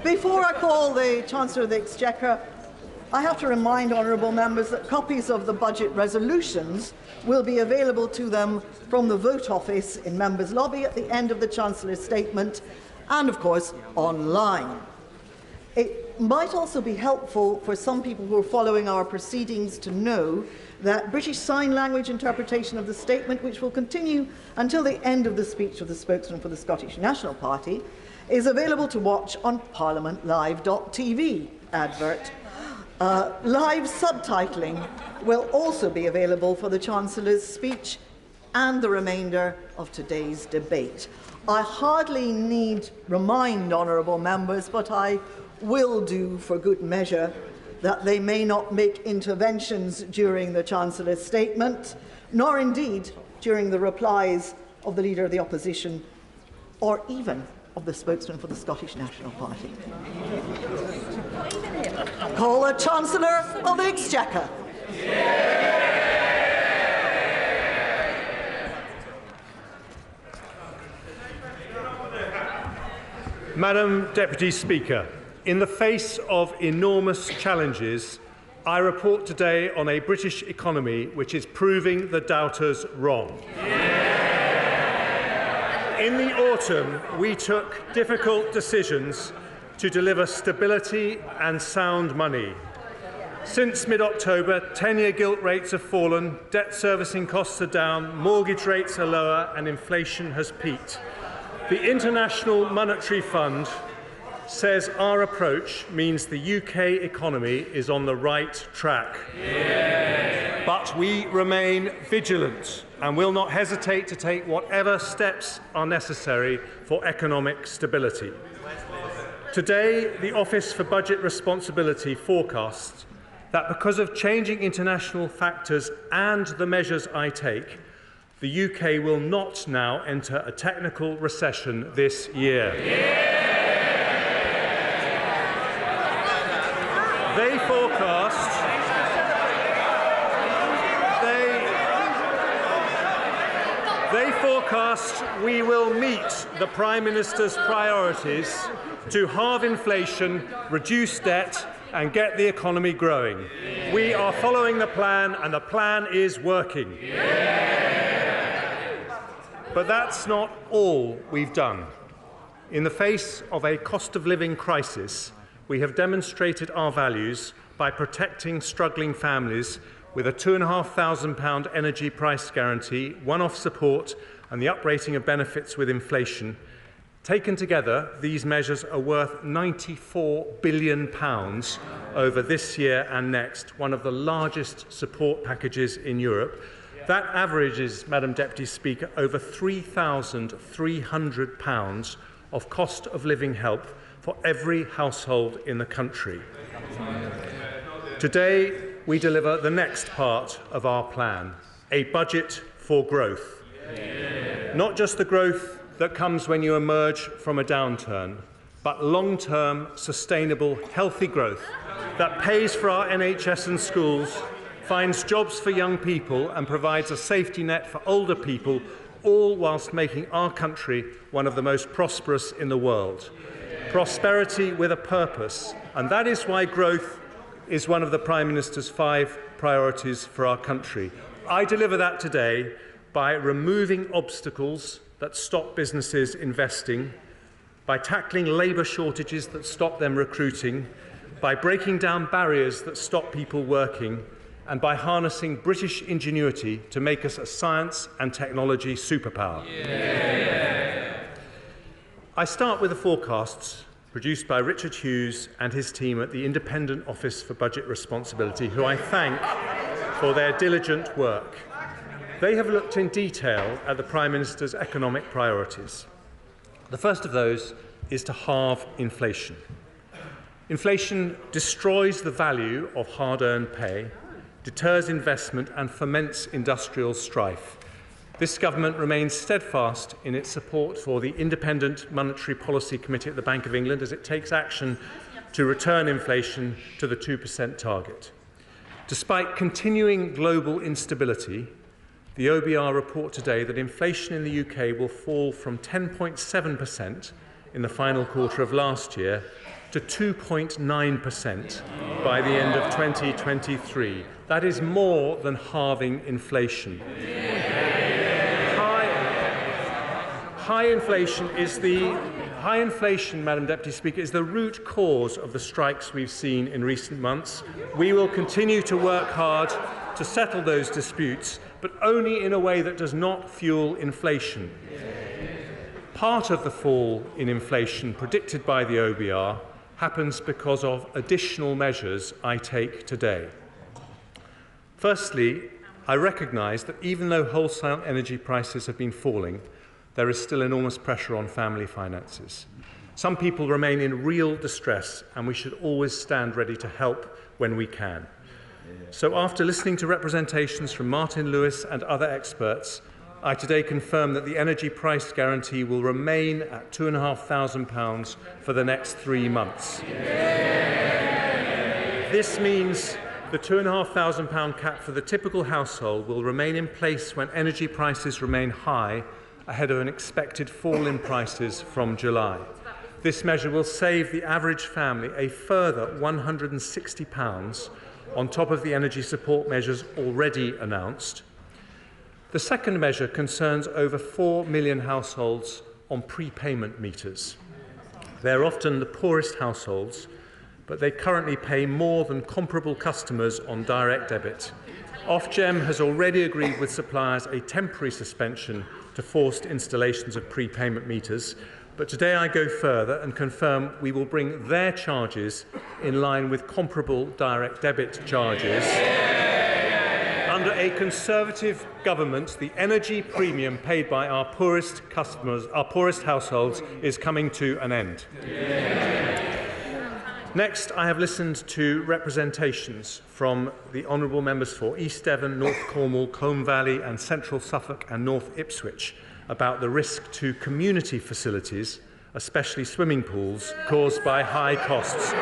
Before I call the Chancellor of the Exchequer, I have to remind honourable members that copies of the budget resolutions will be available to them from the Vote Office in Members' Lobby at the end of the Chancellor's statement and, of course, online. It might also be helpful for some people who are following our proceedings to know that British Sign Language interpretation of the statement, which will continue until the end of the speech of the spokesman for the Scottish National Party, is available to watch on parliamentlive.tv advert. Live subtitling will also be available for the Chancellor's speech and the remainder of today's debate. I hardly need remind honourable members, but I will do for good measure, that they may not make interventions during the Chancellor's statement, nor indeed during the replies of the Leader of the Opposition, or even of the spokesman for the Scottish National Party. Call the Chancellor of the Exchequer. Madam Deputy Speaker, in the face of enormous challenges, I report today on a British economy which is proving the doubters wrong. In the autumn, we took difficult decisions to deliver stability and sound money. Since mid-October, 10-year gilt rates have fallen, debt servicing costs are down, mortgage rates are lower, and inflation has peaked. The International Monetary Fund says our approach means the UK economy is on the right track. Yeah. But we remain vigilant and will not hesitate to take whatever steps are necessary for economic stability. Today, the Office for Budget Responsibility forecasts that because of changing international factors and the measures I take, the UK will not now enter a technical recession this year. Yeah. They forecast we will meet the Prime Minister's priorities to halve inflation, reduce debt and get the economy growing. We are following the plan and the plan is working. But that's not all we've done. In the face of a cost of living crisis, we have demonstrated our values by protecting struggling families with a £2,500 energy price guarantee, one-off support and the uprating of benefits with inflation. Taken together, these measures are worth £94 billion over this year and next, one of the largest support packages in Europe. That averages, Madam Deputy Speaker, over £3,300 of cost of living help for every household in the country. Today, we deliver the next part of our plan, a budget for growth. Not just the growth that comes when you emerge from a downturn, but long-term, sustainable, healthy growth that pays for our NHS and schools, finds jobs for young people and provides a safety net for older people, all whilst making our country one of the most prosperous in the world. Prosperity with a purpose, and that is why growth is one of the Prime Minister's 5 priorities for our country. I deliver that today by removing obstacles that stop businesses investing, by tackling labour shortages that stop them recruiting, by breaking down barriers that stop people working, and by harnessing British ingenuity to make us a science and technology superpower. Yeah. I start with the forecasts produced by Richard Hughes and his team at the Independent Office for Budget Responsibility, who I thank for their diligent work. They have looked in detail at the Prime Minister's economic priorities. The first of those is to halve inflation. Inflation destroys the value of hard-earned pay, deters investment and foments industrial strife. This government remains steadfast in its support for the Independent Monetary Policy Committee at the Bank of England as it takes action to return inflation to the 2% target. Despite continuing global instability, the OBR report today that inflation in the UK will fall from 10.7% in the final quarter of last year to 2.9% by the end of 2023. That is more than halving inflation. High inflation, Madam Deputy Speaker, is the root cause of the strikes we've seen in recent months. We will continue to work hard to settle those disputes, but only in a way that does not fuel inflation. Part of the fall in inflation predicted by the OBR happens because of additional measures I take today. Firstly, I recognise that even though wholesale energy prices have been falling, there is still enormous pressure on family finances. Some people remain in real distress, and we should always stand ready to help when we can. So after listening to representations from Martin Lewis and other experts, I today confirm that the energy price guarantee will remain at £2,500 for the next 3 months. This means the £2,500 cap for the typical household will remain in place when energy prices remain high ahead of an expected fall in prices from July. This measure will save the average family a further £160 on top of the energy support measures already announced. The second measure concerns over 4 million households on prepayment meters. They're often the poorest households, but they currently pay more than comparable customers on direct debit. Ofgem has already agreed with suppliers a temporary suspension to forced installations of prepayment meters, but today I go further and confirm we will bring their charges in line with comparable direct debit charges. Under a Conservative government, the energy premium paid by our poorest customers, our poorest households, is coming to an end. Next, I have listened to representations from the honourable members for East Devon, North Cornwall, Combe Valley and Central Suffolk and North Ipswich about the risk to community facilities, especially swimming pools, caused by high costs.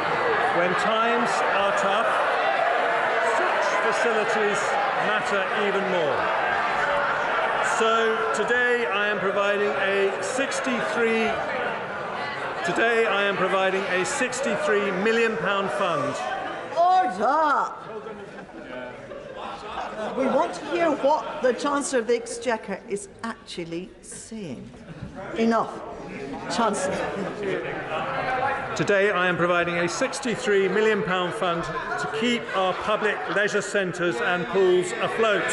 When times are tough, such facilities matter even more. So today I am providing a £63 million fund. Order! We want to hear what the Chancellor of the Exchequer is actually saying. Enough. Chancellor. Today I am providing a £63 million fund to keep our public leisure centres and pools afloat.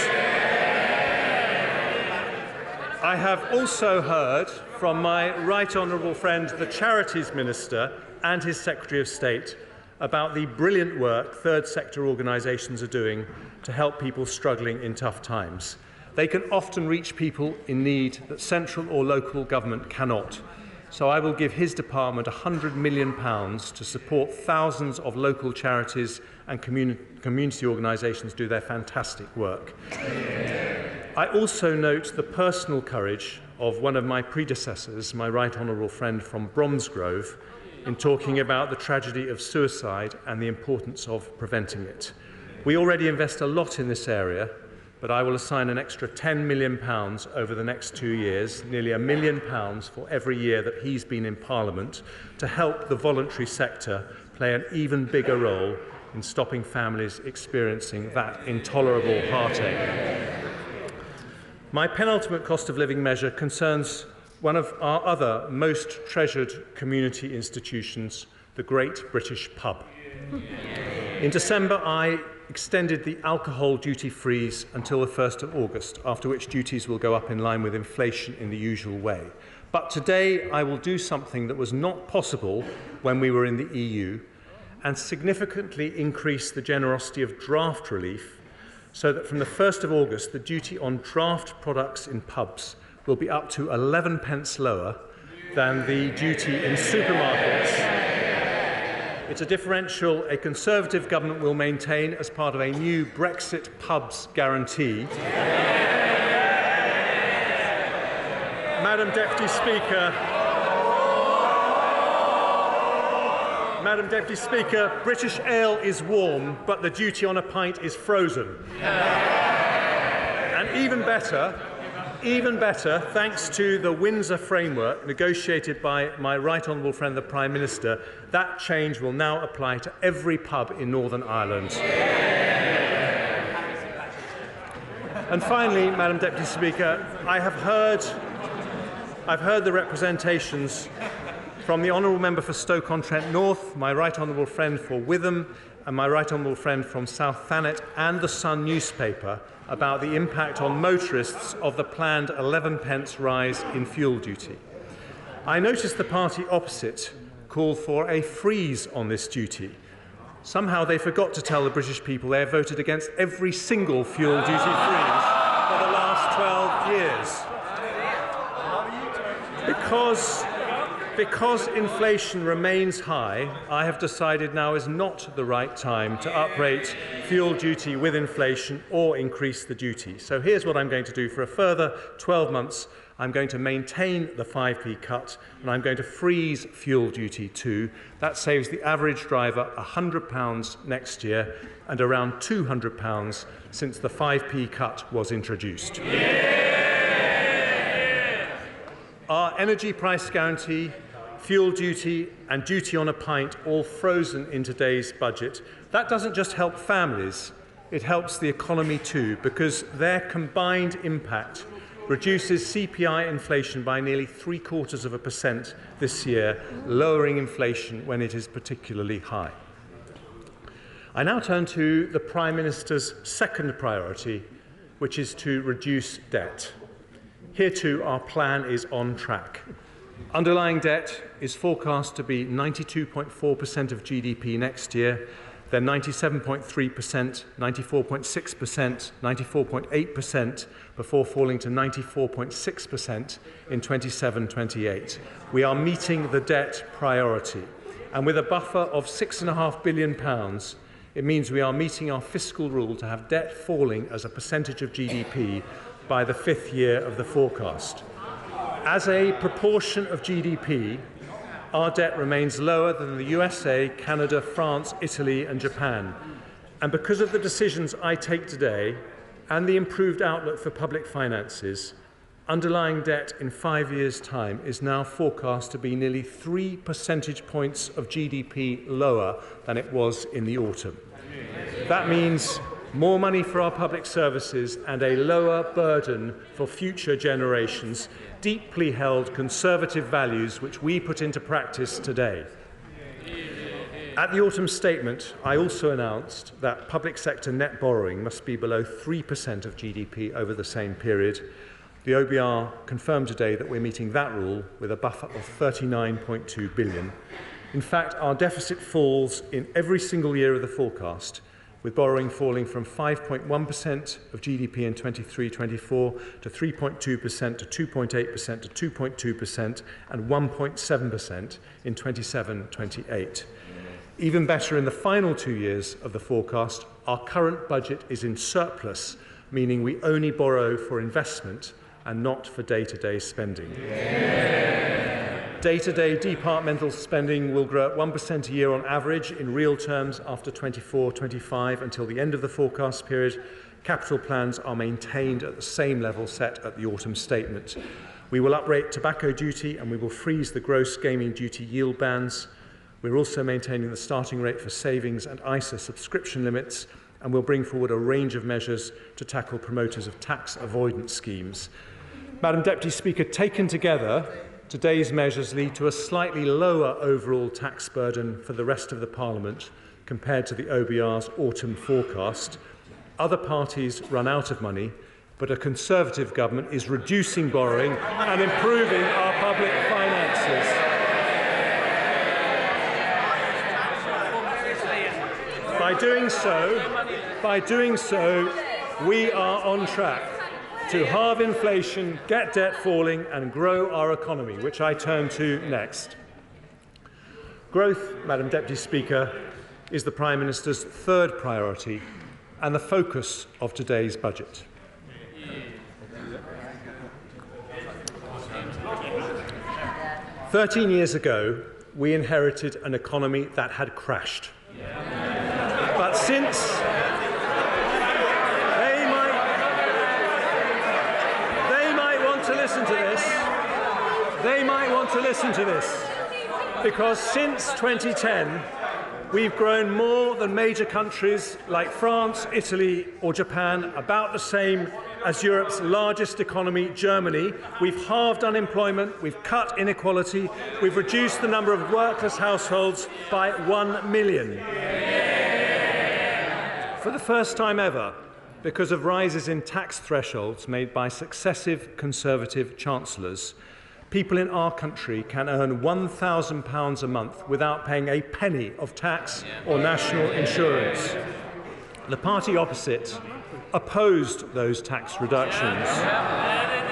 I have also heard from my right honourable friend, the Charities Minister, and his Secretary of State about the brilliant work third sector organisations are doing to help people struggling in tough times. They can often reach people in need that central or local government cannot. So I will give his department £100 million to support thousands of local charities and community organisations do their fantastic work. I also note the personal courage of one of my predecessors, my right honourable friend from Bromsgrove, in talking about the tragedy of suicide and the importance of preventing it. We already invest a lot in this area, but I will assign an extra £10 million over the next 2 years, nearly £1 million for every year that he's been in Parliament, to help the voluntary sector play an even bigger role in stopping families experiencing that intolerable heartache. My penultimate cost of living measure concerns one of our other most treasured community institutions, the Great British Pub. In December, I extended the alcohol duty freeze until the 1st of August, after which duties will go up in line with inflation in the usual way. But today I will do something that was not possible when we were in the EU and significantly increase the generosity of draft relief so that from the 1st of August the duty on draft products in pubs will be up to 11 pence lower than the duty in supermarkets. It's a differential a Conservative government will maintain as part of a new Brexit pubs guarantee. Madam Deputy Speaker, British ale is warm, but the duty on a pint is frozen. And even better, even better, thanks to the Windsor framework negotiated by my right honourable friend, the Prime Minister, that change will now apply to every pub in Northern Ireland. And finally, Madam Deputy Speaker, I've heard the representations from the Honourable Member for Stoke-on-Trent North, my right honourable friend for Witham, and my right honourable friend from South Thanet and the Sun newspaper about the impact on motorists of the planned 11p rise in fuel duty. I noticed the party opposite called for a freeze on this duty. Somehow they forgot to tell the British people they have voted against every single fuel duty freeze for the last 12 years. Because inflation remains high, I have decided now is not the right time to uprate fuel duty with inflation or increase the duty. So here's what I'm going to do for a further 12 months. I'm going to maintain the 5p cut and I'm going to freeze fuel duty too. That saves the average driver £100 next year and around £200 since the 5p cut was introduced. Our energy price guarantee, fuel duty and duty on a pint all frozen in today's budget. That doesn't just help families, it helps the economy too, because their combined impact reduces CPI inflation by nearly 0.75% this year, lowering inflation when it is particularly high. I now turn to the Prime Minister's second priority, which is to reduce debt. Here too, our plan is on track. Underlying debt is forecast to be 92.4% of GDP next year, then 97.3%, 94.6%, 94.8%, before falling to 94.6% in 27-28. We are meeting the debt priority. And with a buffer of £6.5 billion, it means we are meeting our fiscal rule to have debt falling as a percentage of GDP by the 5th year of the forecast. As a proportion of GDP, our debt remains lower than the USA, Canada, France, Italy and Japan. And because of the decisions I take today and the improved outlook for public finances, underlying debt in 5 years' time is now forecast to be nearly 3 percentage points of GDP lower than it was in the autumn. That means more money for our public services and a lower burden for future generations, deeply held conservative values which we put into practice today. At the autumn statement, I also announced that public sector net borrowing must be below 3% of GDP over the same period. The OBR confirmed today that we're meeting that rule with a buffer of £39.2 billion. In fact, our deficit falls in every single year of the forecast, with borrowing falling from 5.1% of GDP in 23-24 to 3.2% to 2.8% to 2.2% and 1.7% in 27-28. Even better, in the final 2 years of the forecast, our current budget is in surplus, meaning we only borrow for investment and not for day-to-day spending. Day-to-day departmental spending will grow at 1% a year on average in real terms after 24-25 until the end of the forecast period. Capital plans are maintained at the same level set at the autumn statement. We will uprate tobacco duty and we will freeze the gross gaming duty yield bands. We're also maintaining the starting rate for savings and ISA subscription limits, and we'll bring forward a range of measures to tackle promoters of tax avoidance schemes. Madam Deputy Speaker, taken together, today's measures lead to a slightly lower overall tax burden for the rest of the Parliament compared to the OBR's autumn forecast. Other parties run out of money, but a Conservative government is reducing borrowing and improving our public finances. By doing so, we are on track to halve inflation, get debt falling and grow our economy, which I turn to next. Growth, Madam Deputy Speaker, is the Prime Minister's third priority and the focus of today's budget. "13 years ago, we inherited an economy that had crashed. But since they might they might want to listen to this, because since 2010, we've grown more than major countries like France, Italy or Japan, about the same as Europe's largest economy, Germany. We've halved unemployment, we've cut inequality, we've reduced the number of workless households by 1 million. For the first time ever, because of rises in tax thresholds made by successive Conservative chancellors, people in our country can earn £1,000 a month without paying a penny of tax or national insurance. The party opposite opposed those tax reductions,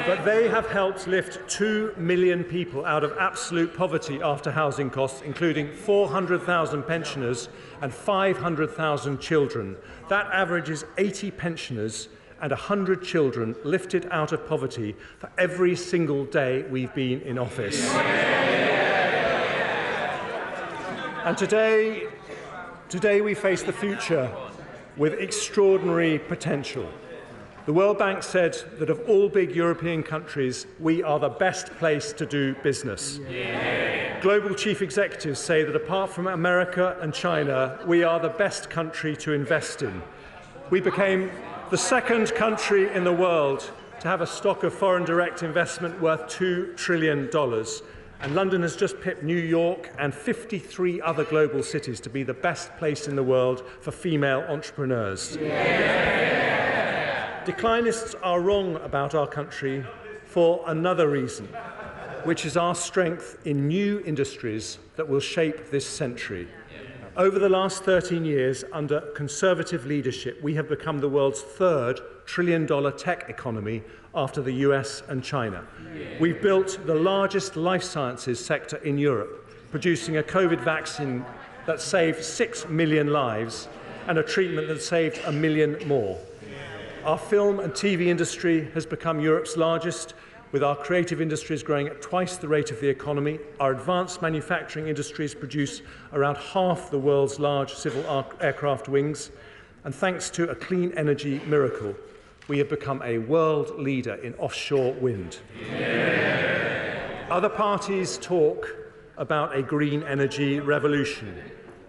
but they have helped lift 2 million people out of absolute poverty after housing costs, including 400,000 pensioners and 500,000 children. That averages 80 pensioners and 100 children lifted out of poverty for every single day we've been in office. And today we face the future with extraordinary potential. The World Bank said that of all big European countries, we are the best place to do business. Global chief executives say that apart from America and China, we are the best country to invest in. We became the second country in the world to have a stock of foreign direct investment worth $2 trillion. And London has just pipped New York and 53 other global cities to be the best place in the world for female entrepreneurs. Declinists are wrong about our country for another reason, which is our strength in new industries that will shape this century. Over the last 13 years, under Conservative leadership, we have become the world's third trillion-dollar tech economy after the US and China. We've built the largest life sciences sector in Europe, producing a COVID vaccine that saved 6 million lives and a treatment that saved 1 million more. Our film and TV industry has become Europe's largest, with our creative industries growing at twice the rate of the economy. Our advanced manufacturing industries produce around half the world's large civil aircraft wings. And thanks to a clean energy miracle, we have become a world leader in offshore wind. Other parties talk about a green energy revolution.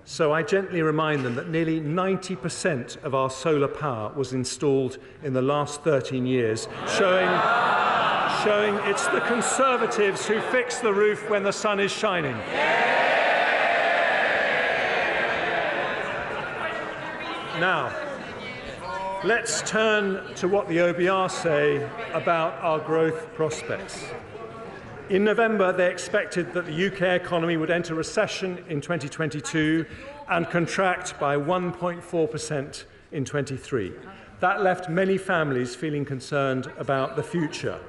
So I gently remind them that nearly 90% of our solar power was installed in the last 13 years, showing it's the Conservatives who fix the roof when the sun is shining. Now, let's turn to what the OBR say about our growth prospects. In November, they expected that the UK economy would enter recession in 2022 and contract by 1.4% in 23. That left many families feeling concerned about the future.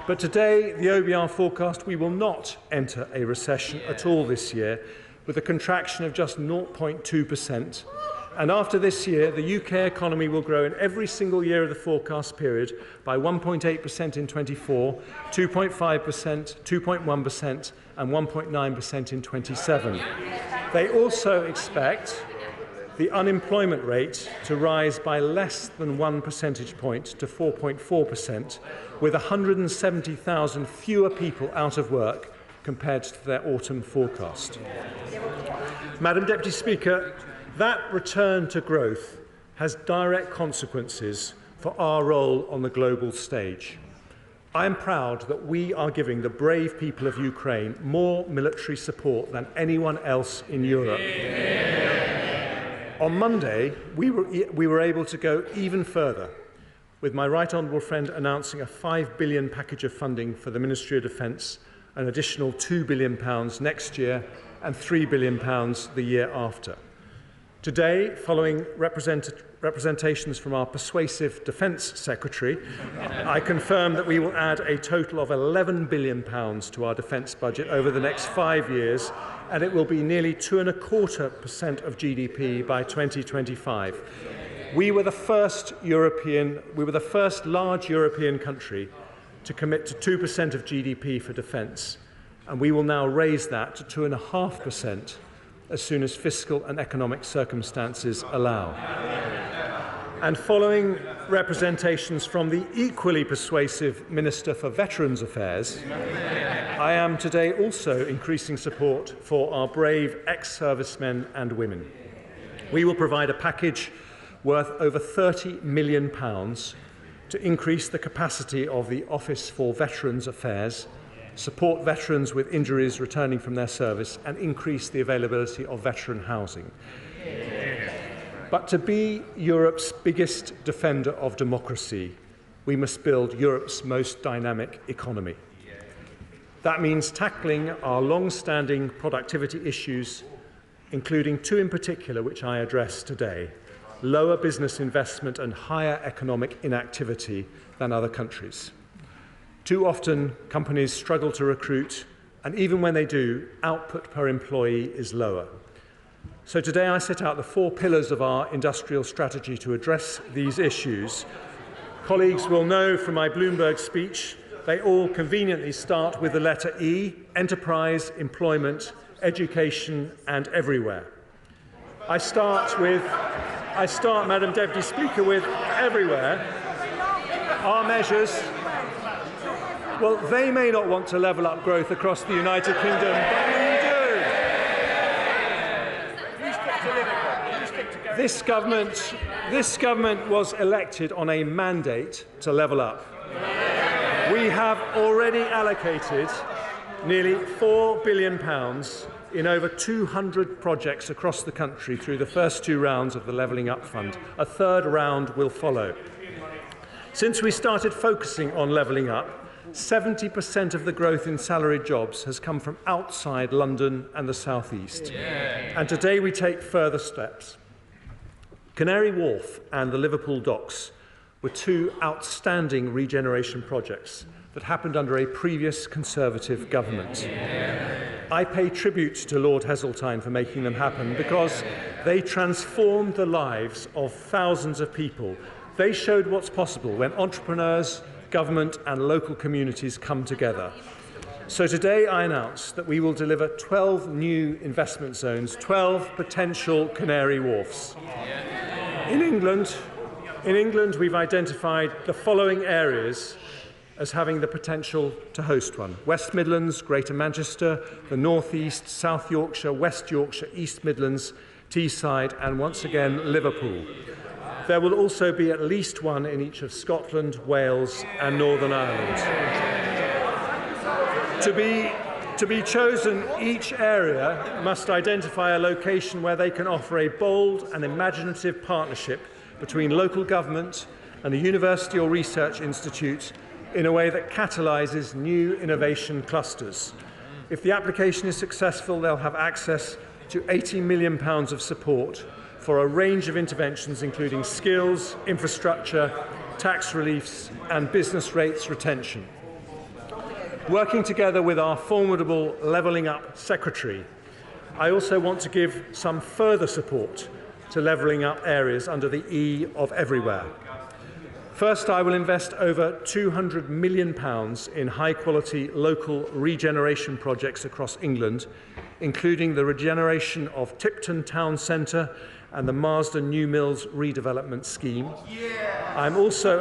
But today, the OBR forecast we will not enter a recession at all this year, with a contraction of just 0.2%. And after this year, the UK economy will grow in every single year of the forecast period by 1.8% in 24, 2.5%, 2.1% and 1.9% in 27. They also expect the unemployment rate to rise by less than 1 percentage point to 4.4%, with 170,000 fewer people out of work compared to their autumn forecast. Madam Deputy Speaker, that return to growth has direct consequences for our role on the global stage. I am proud that we are giving the brave people of Ukraine more military support than anyone else in Europe. On Monday, we were able to go even further, with my right honourable friend announcing a £5 billion package of funding for the Ministry of Defence, an additional £2 billion next year and £3 billion the year after. Today, following representations from our persuasive Defence Secretary, I confirm that we will add a total of £11 billion to our defence budget over the next 5 years, and it will be nearly 2.25% of GDP by 2025. We were the first large European country to commit to 2% of GDP for defence, and we will now raise that to 2.5% as soon as fiscal and economic circumstances allow. And following representations from the equally persuasive Minister for Veterans Affairs, I am today also increasing support for our brave ex-servicemen and women. We will provide a package worth over £30 million to increase the capacity of the Office for Veterans Affairs, support veterans with injuries returning from their service, and increase the availability of veteran housing. But to be Europe's biggest defender of democracy, we must build Europe's most dynamic economy. That means tackling our long-standing productivity issues, including two in particular which I address today: lower business investment and higher economic inactivity than other countries. Too often, companies struggle to recruit, and even when they do, output per employee is lower. So today I set out the 4 pillars of our industrial strategy to address these issues. Colleagues will know from my Bloomberg speech, they all conveniently start with the letter E: enterprise, employment, education, and everywhere. I start, Madam Deputy Speaker, with everywhere. Our measures, well, they may not want to level up growth across the United Kingdom, but we do. This government was elected on a mandate to level up. We have already allocated nearly £4 billion in over 200 projects across the country through the first 2 rounds of the Levelling Up Fund. A third round will follow. Since we started focusing on levelling up, 70% of the growth in salaried jobs has come from outside London and the South East. And today we take further steps. Canary Wharf and the Liverpool Docks were 2 outstanding regeneration projects that happened under a previous Conservative government. I pay tribute to Lord Heseltine for making them happen because they transformed the lives of thousands of people. They showed what's possible when entrepreneurs, government and local communities come together. So today I announce that we will deliver 12 new investment zones, 12 potential Canary Wharfs. In England, we've identified the following areas as having the potential to host one: West Midlands, Greater Manchester, the North East, South Yorkshire, West Yorkshire, East Midlands, Teesside, and once again Liverpool. There will also be at least one in each of Scotland, Wales, and Northern Ireland. To be chosen, each area must identify a location where they can offer a bold and imaginative partnership between local government and a university or research institute in a way that catalyses new innovation clusters. If the application is successful, they'll have access to £80 million of support for a range of interventions, including skills, infrastructure, tax reliefs, and business rates retention. Working together with our formidable Levelling Up Secretary, I also want to give some further support to levelling up areas under the E of everywhere. First, I will invest over £200 million in high-quality local regeneration projects across England, including the regeneration of Tipton Town Centre and the Marsden New Mills redevelopment scheme. I'm also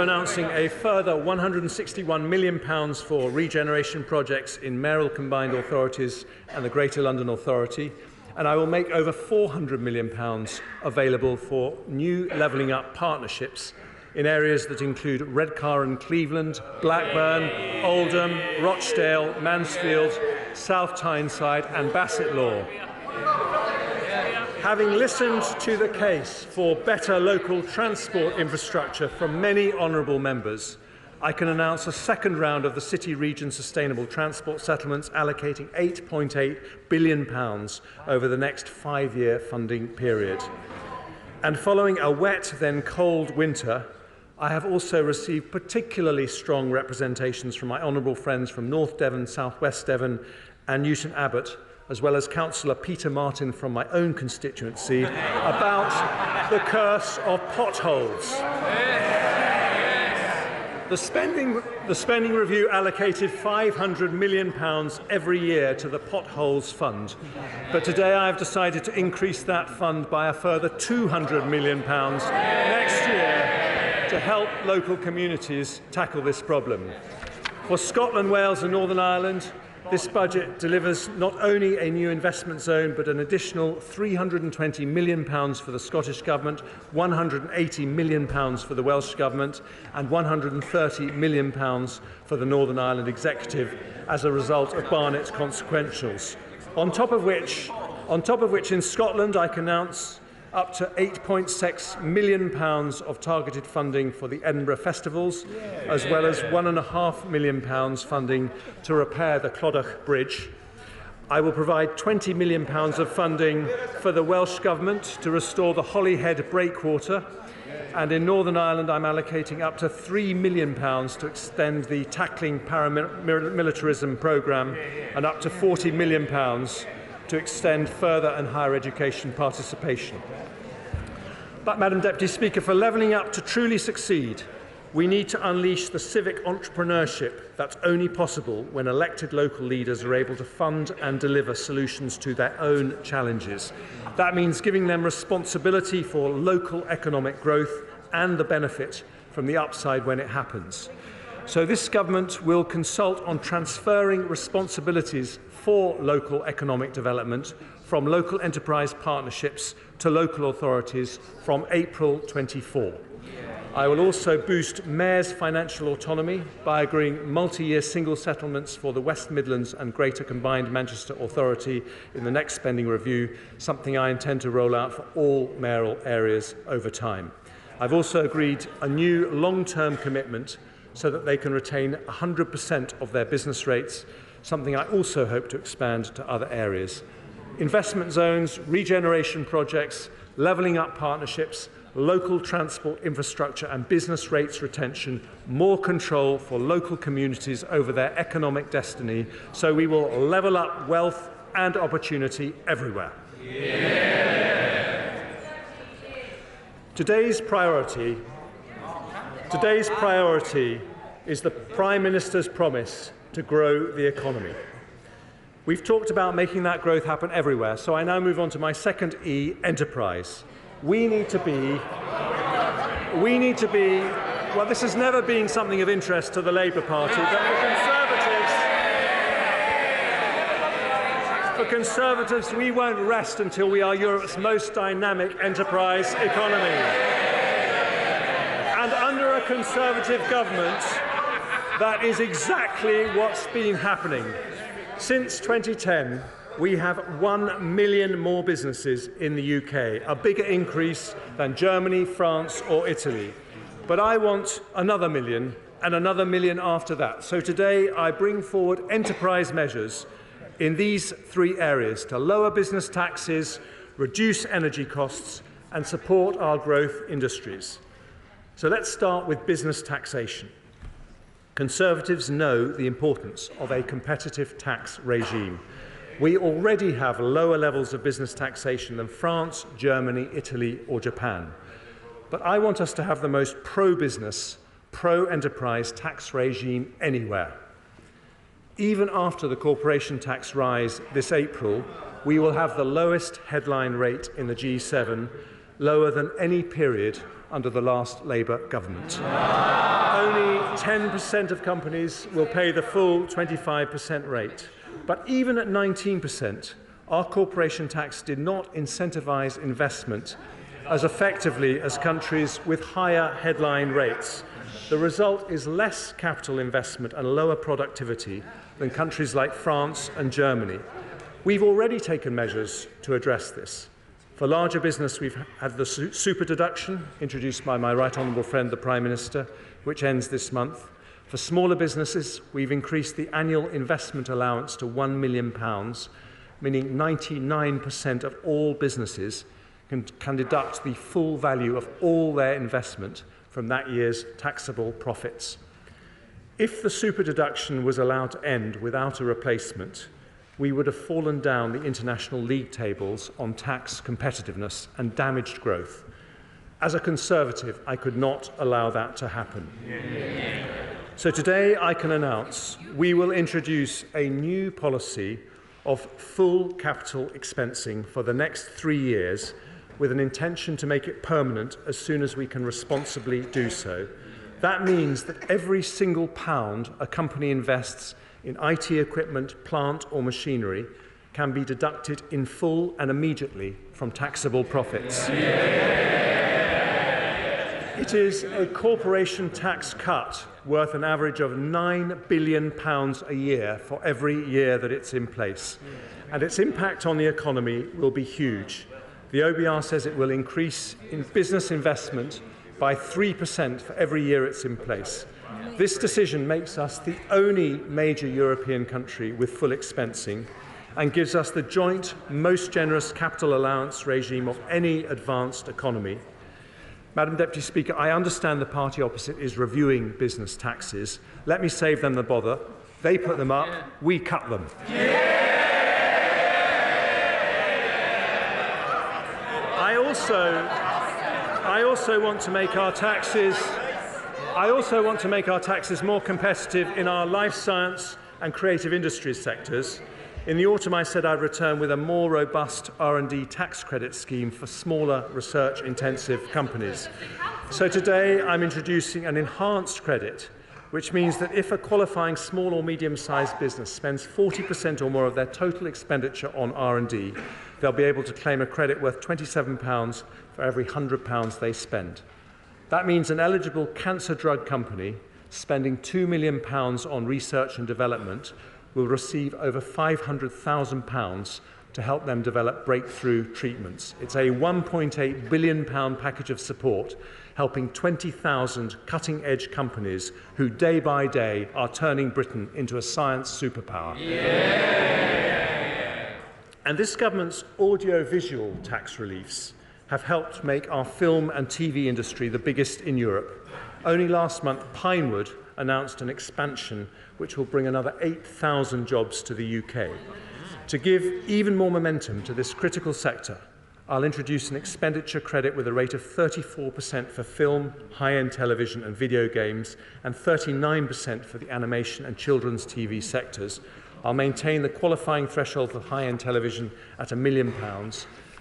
announcing a further £161 million for regeneration projects in mayoral combined authorities and the Greater London Authority, and I will make over £400 million available for new levelling up partnerships in areas that include Redcar and Cleveland, Blackburn, Oldham, Rochdale, Mansfield, South Tyneside and Basset Law. Having listened to the case for better local transport infrastructure from many honourable members, I can announce a second round of the City Region Sustainable Transport Settlements allocating £8.8 billion over the next 5-year funding period. And following a wet, then cold winter, I have also received particularly strong representations from my honourable friends from North Devon, South West Devon and Newton Abbot, as well as Councillor Peter Martin from my own constituency, about the curse of potholes. The spending review allocated £500 million every year to the Potholes Fund, but today I have decided to increase that fund by a further £200 million next year to help local communities tackle this problem. For Scotland, Wales and Northern Ireland, this budget delivers not only a new investment zone, but an additional £320 million for the Scottish Government, £180 million for the Welsh Government, and £130 million for the Northern Ireland Executive as a result of Barnett's consequentials. On top of which in Scotland I can announce up to £8.6 million of targeted funding for the Edinburgh Festivals, as well as £1.5 million funding to repair the Clodagh Bridge. I will provide £20 million of funding for the Welsh Government to restore the Holyhead breakwater, and in Northern Ireland I'm allocating up to £3 million to extend the Tackling Paramilitarism programme and up to £40 million to extend further and higher education participation. But, Madam Deputy Speaker, for levelling up to truly succeed, we need to unleash the civic entrepreneurship that's only possible when elected local leaders are able to fund and deliver solutions to their own challenges. That means giving them responsibility for local economic growth and the benefit from the upside when it happens. So this government will consult on transferring responsibilities for local economic development from local enterprise partnerships to local authorities from April 24. I will also boost mayors' financial autonomy by agreeing multi-year single settlements for the West Midlands and Greater Combined Manchester Authority in the next spending review, something I intend to roll out for all mayoral areas over time. I've also agreed a new long-term commitment so that they can retain 100% of their business rates, something I also hope to expand to other areas. Investment zones, regeneration projects, levelling up partnerships, local transport infrastructure and business rates retention, more control for local communities over their economic destiny, so we will level up wealth and opportunity everywhere. Yeah. Today's priority is the Prime Minister's promise to grow the economy. We've talked about making that growth happen everywhere, so I now move on to my second E, enterprise. We need to be, well, this has never been something of interest to the Labour Party, but for Conservatives, we won't rest until we are Europe's most dynamic enterprise economy. And under a Conservative government, that is exactly what's been happening. Since 2010, we have 1 million more businesses in the UK, a bigger increase than Germany, France or Italy. But I want another million and another million after that. So today I bring forward enterprise measures in these three areas to lower business taxes, reduce energy costs and support our growth industries. So let's start with business taxation. Conservatives know the importance of a competitive tax regime. We already have lower levels of business taxation than France, Germany, Italy or Japan. But I want us to have the most pro-business, pro-enterprise tax regime anywhere. Even after the corporation tax rise this April, we will have the lowest headline rate in the G7, lower than any period under the last Labour government. Only 10% of companies will pay the full 25% rate. But even at 19%, our corporation tax did not incentivise investment as effectively as countries with higher headline rates. The result is less capital investment and lower productivity than countries like France and Germany. We've already taken measures to address this. For larger business, we've had the super deduction, introduced by my right honourable friend, the Prime Minister, which ends this month. For smaller businesses, we've increased the annual investment allowance to £1 million, meaning 99% of all businesses can deduct the full value of all their investment from that year's taxable profits. If the super deduction was allowed to end without a replacement, we would have fallen down the international league tables on tax competitiveness and damaged growth. As a Conservative, I could not allow that to happen. So today I can announce we will introduce a new policy of full capital expensing for the next 3 years, with an intention to make it permanent as soon as we can responsibly do so. That means that every single pound a company invests in IT equipment, plant or machinery can be deducted in full and immediately from taxable profits. It is a corporation tax cut worth an average of £9 billion a year for every year that it's in place. And its impact on the economy will be huge. The OBR says it will increase in business investment by 3% for every year it's in place. This decision makes us the only major European country with full expensing and gives us the joint most generous capital allowance regime of any advanced economy. Madam Deputy Speaker, I understand the party opposite is reviewing business taxes. Let me save them the bother. They put them up, we cut them. I also want to make our taxes more competitive in our life science and creative industries sectors. In the autumn, I said I'd return with a more robust R&D tax credit scheme for smaller research-intensive companies. So today, I'm introducing an enhanced credit, which means that if a qualifying small or medium-sized business spends 40% or more of their total expenditure on R&D, they'll be able to claim a credit worth £27 for every £100 they spend. That means an eligible cancer drug company spending £2 million on research and development will receive over £500,000 to help them develop breakthrough treatments. It's a £1.8 billion package of support, helping 20,000 cutting-edge companies who day by day are turning Britain into a science superpower. And this government's audio-visual tax reliefs have helped make our film and TV industry the biggest in Europe. Only last month, Pinewood announced an expansion which will bring another 8,000 jobs to the UK. To give even more momentum to this critical sector, I'll introduce an expenditure credit with a rate of 34% for film, high-end television and video games, and 39% for the animation and children's TV sectors. I'll maintain the qualifying threshold for high-end television at £1 million.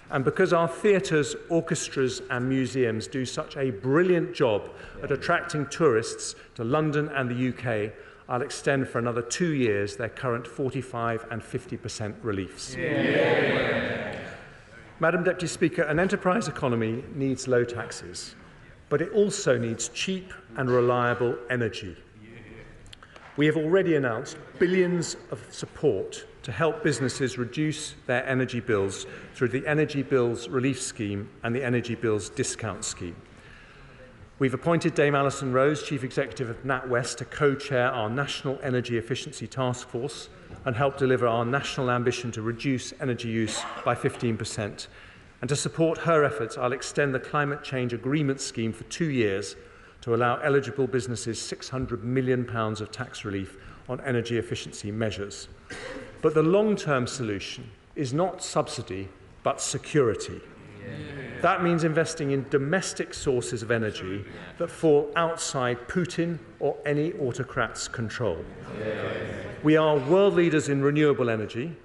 And because our theatres, orchestras and museums do such a brilliant job at attracting tourists to London and the UK, I'll extend for another 2 years their current 45% and 50% reliefs. Madam Deputy Speaker, an enterprise economy needs low taxes, but it also needs cheap and reliable energy. We have already announced billions of support to help businesses reduce their energy bills through the Energy Bills Relief Scheme and the Energy Bills Discount Scheme. We've appointed Dame Alison Rose, Chief Executive of NatWest, to co-chair our National Energy Efficiency Task Force and help deliver our national ambition to reduce energy use by 15%. And to support her efforts, I'll extend the Climate Change Agreement Scheme for 2 years to allow eligible businesses £600 million of tax relief on energy efficiency measures. But the long-term solution is not subsidy, but security. That means investing in domestic sources of energy that fall outside Putin or any autocrat's control. We are world leaders in renewable energy,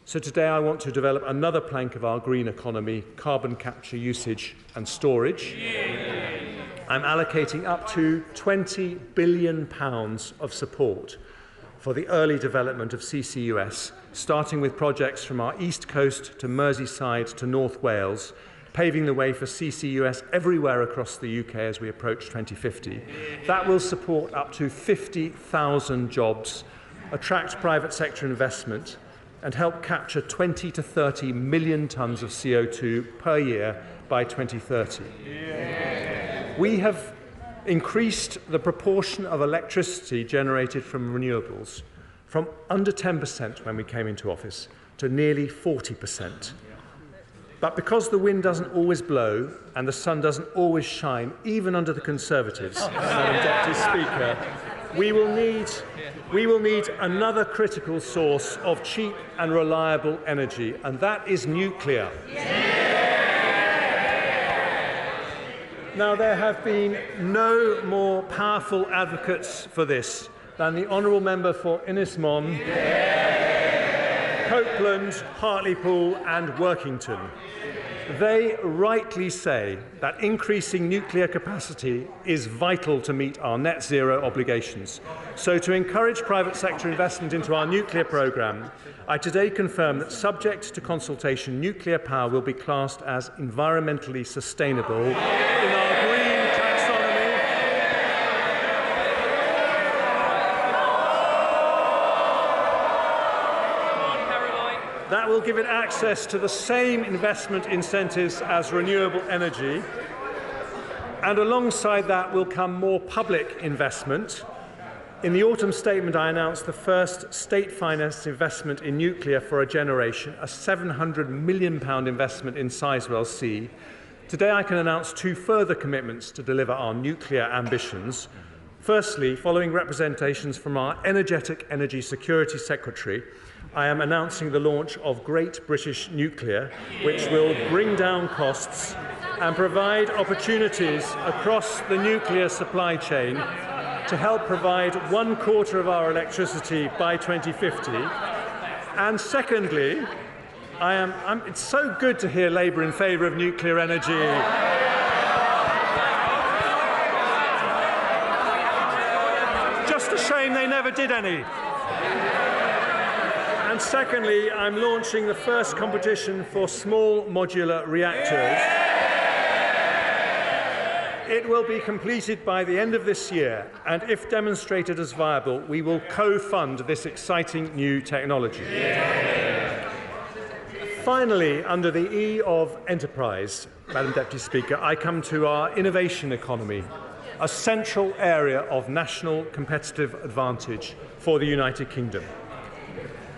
so today I want to develop another plank of our green economy, carbon capture, usage and storage. I'm allocating up to £20 billion of support for the early development of CCUS, starting with projects from our East Coast to Merseyside to North Wales, paving the way for CCUS everywhere across the UK as we approach 2050. That will support up to 50,000 jobs, attract private sector investment, and help capture 20 to 30 million tonnes of CO2 per year by 2030. We have increased the proportion of electricity generated from renewables from under 10% when we came into office to nearly 40%. But because the wind doesn't always blow and the sun doesn't always shine, even under the Conservatives, Madam Deputy Speaker, we will need another critical source of cheap and reliable energy, and that is nuclear. Now, there have been no more powerful advocates for this than the honourable member for Innismon, Copeland, Hartlepool and Workington. They rightly say that increasing nuclear capacity is vital to meet our net zero obligations. So to encourage private sector investment into our nuclear programme, I today confirm that, subject to consultation, nuclear power will be classed as environmentally sustainable in our green taxonomy. That will give it access to the same investment incentives as renewable energy. And alongside that will come more public investment. In the autumn statement, I announced the first state-financed investment in nuclear for a generation, a £700 million investment in Sizewell C. Today, I can announce two further commitments to deliver our nuclear ambitions. Firstly, following representations from our energetic Energy Security Secretary, I am announcing the launch of Great British Nuclear, which will bring down costs and provide opportunities across the nuclear supply chain to help provide 1/4 of our electricity by 2050. And secondly, it's so good to hear Labour in favour of nuclear energy. Just a shame they never did any. And secondly, I'm launching the first competition for small modular reactors. It will be completed by the end of this year, and if demonstrated as viable, we will co-fund this exciting new technology. Finally, under the E of enterprise, Madam Deputy Speaker, I come to our innovation economy, a central area of national competitive advantage for the United Kingdom.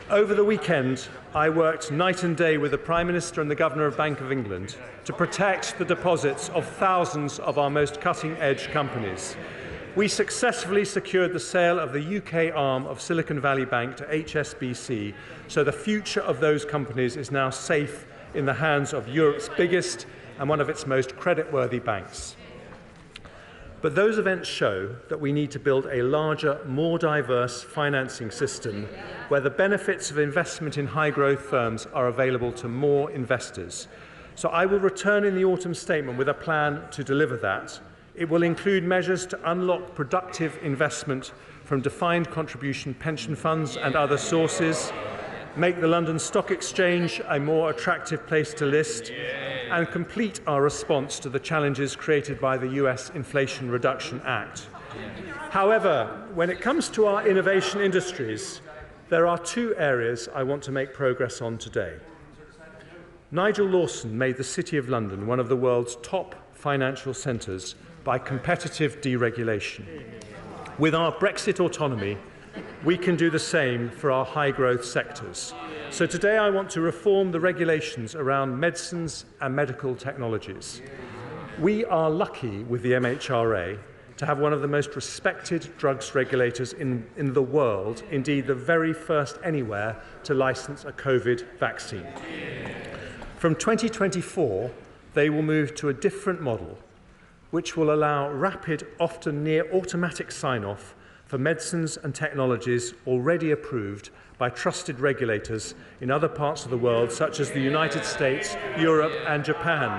Over the weekend, I worked night and day with the Prime Minister and the Governor of Bank of England to protect the deposits of thousands of our most cutting-edge companies. We successfully secured the sale of the UK arm of Silicon Valley Bank to HSBC, so the future of those companies is now safe in the hands of Europe's biggest and one of its most creditworthy banks. But those events show that we need to build a larger, more diverse financing system where the benefits of investment in high-growth firms are available to more investors. So I will return in the autumn statement with a plan to deliver that. It will include measures to unlock productive investment from defined contribution pension funds and other sources, make the London Stock Exchange a more attractive place to list, and complete our response to the challenges created by the US Inflation Reduction Act. However, when it comes to our innovation industries, there are two areas I want to make progress on today. Nigel Lawson made the City of London one of the world's top financial centres by competitive deregulation. With our Brexit autonomy, we can do the same for our high-growth sectors. So today I want to reform the regulations around medicines and medical technologies. We are lucky with the MHRA to have one of the most respected drugs regulators in the world, indeed the very first anywhere to license a COVID vaccine. From 2024, they will move to a different model, which will allow rapid, often near automatic sign-off for medicines and technologies already approved by trusted regulators in other parts of the world, such as the United States, Europe and Japan.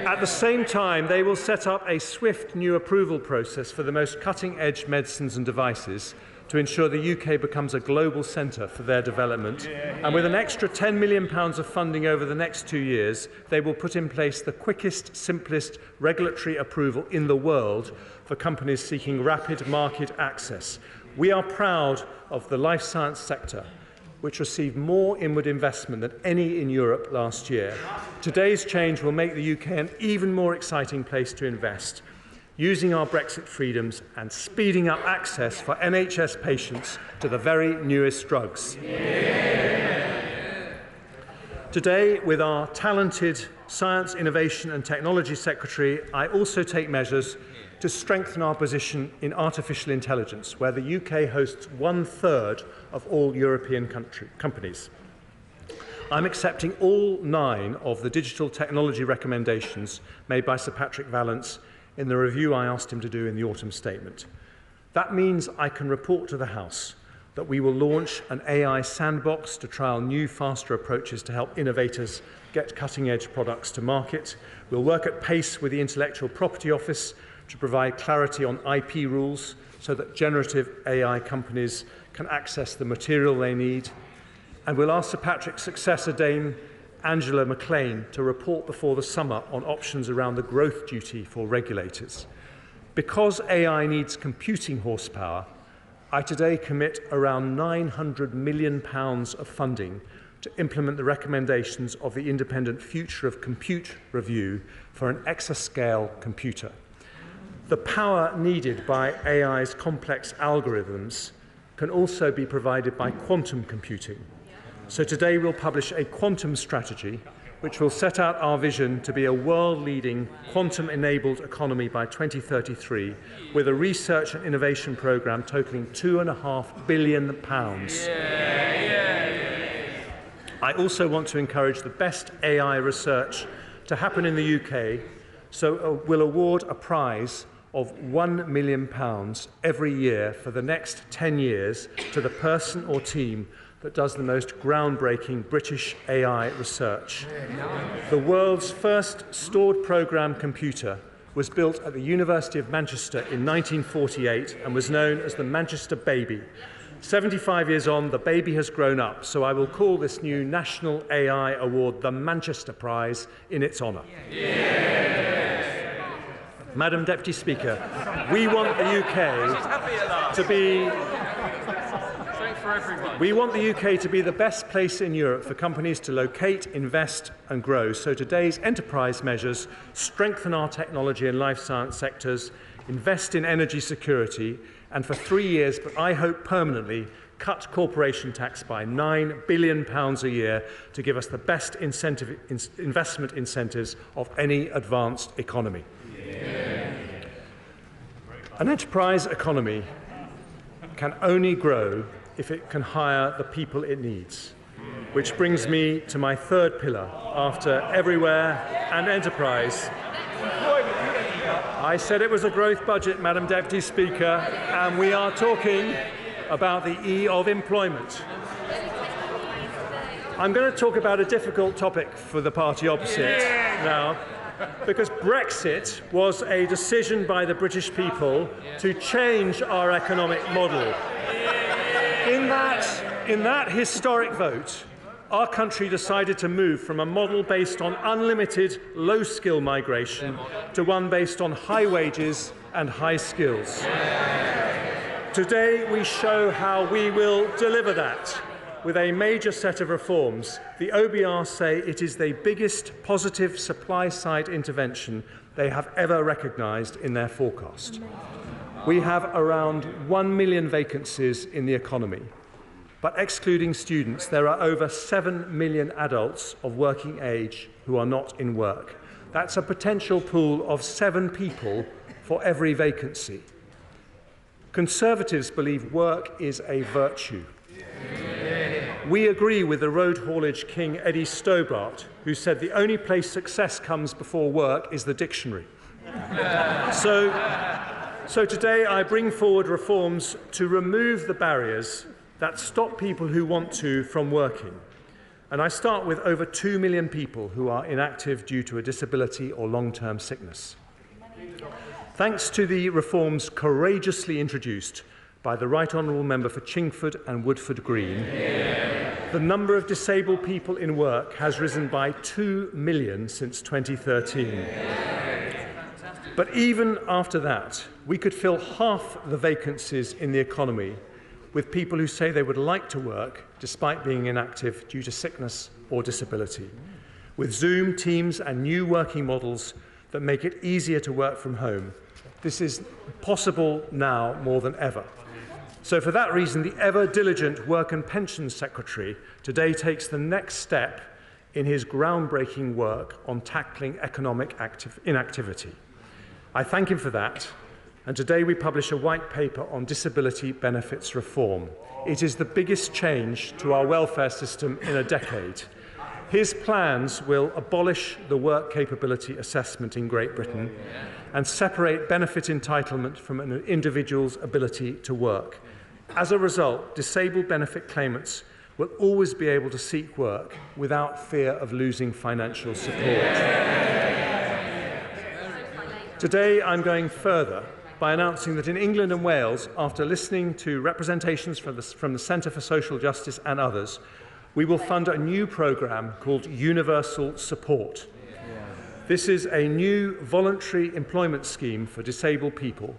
At the same time, they will set up a swift new approval process for the most cutting-edge medicines and devices to ensure the UK becomes a global centre for their development. And with an extra £10 million of funding over the next 2 years, they will put in place the quickest, simplest regulatory approval in the world for companies seeking rapid market access. We are proud of the life science sector, which received more inward investment than any in Europe last year. Today's change will make the UK an even more exciting place to invest, using our Brexit freedoms and speeding up access for NHS patients to the very newest drugs. Today, with our talented Science, Innovation and Technology Secretary, I also take measures to strengthen our position in artificial intelligence, where the UK hosts 1/3 of all European companies. I'm accepting all 9 of the digital technology recommendations made by Sir Patrick Vallance in the review I asked him to do in the autumn statement. That means I can report to the House that we will launch an AI sandbox to trial new, faster approaches to help innovators get cutting-edge products to market. We'll work at pace with the Intellectual Property Office to provide clarity on IP rules so that generative AI companies can access the material they need. And we'll ask Sir Patrick's successor, Dame Angela McLean, to report before the summer on options around the growth duty for regulators. Because AI needs computing horsepower, I today commit around £900 million of funding to implement the recommendations of the Independent Future of Compute Review for an exascale computer. The power needed by AI's complex algorithms can also be provided by quantum computing. So today we'll publish a quantum strategy which will set out our vision to be a world-leading quantum-enabled economy by 2033 with a research and innovation programme totalling £2.5 billion. I also want to encourage the best AI research to happen in the UK, so we'll award a prize of £1 million every year for the next 10 years to the person or team that does the most groundbreaking British AI research. The world's first stored program computer was built at the University of Manchester in 1948 and was known as the Manchester Baby. 75 years on, the baby has grown up, so I will call this new National AI Award the Manchester Prize in its honour. Madam Deputy Speaker, we want the UK to be the best place in Europe for companies to locate, invest and grow. So today's enterprise measures strengthen our technology and life science sectors, invest in energy security, and for 3 years, but I hope permanently, cut corporation tax by £9 billion a year to give us the best investment incentives of any advanced economy. An enterprise economy can only grow if it can hire the people it needs. Which brings me to my third pillar, after everywhere and enterprise. I said it was a growth budget, Madam Deputy Speaker, and we are talking about the E of employment. I'm going to talk about a difficult topic for the party opposite now, because Brexit was a decision by the British people to change our economic model. In that historic vote, our country decided to move from a model based on unlimited low-skill migration to one based on high wages and high skills. Today, we show how we will deliver that with a major set of reforms. The OBR say it is the biggest positive supply-side intervention they have ever recognised in their forecast. We have around 1 million vacancies in the economy, but excluding students, there are over 7 million adults of working age who are not in work. That's a potential pool of 7 people for every vacancy. Conservatives believe work is a virtue. We agree with the road haulage king Eddie Stobart, who said the only place success comes before work is the dictionary. So today I bring forward reforms to remove the barriers that stop people who want to from working. And I start with over 2 million people who are inactive due to a disability or long-term sickness. Thanks to the reforms courageously introduced by the Right Honourable Member for Chingford and Woodford Green, the number of disabled people in work has risen by 2 million since 2013. But even after that, we could fill half the vacancies in the economy with people who say they would like to work despite being inactive due to sickness or disability, with Zoom, Teams and new working models that make it easier to work from home. This is possible now more than ever. So for that reason, the ever-diligent Work and Pensions Secretary today takes the next step in his groundbreaking work on tackling economic inactivity. I thank him for that, and today we publish a white paper on disability benefits reform. It is the biggest change to our welfare system in a decade. His plans will abolish the work capability assessment in Great Britain and separate benefit entitlement from an individual's ability to work. As a result, disabled benefit claimants will always be able to seek work without fear of losing financial support. Today, I'm going further by announcing that in England and Wales, after listening to representations from the Centre for Social Justice and others, we will fund a new programme called Universal Support. This is a new voluntary employment scheme for disabled people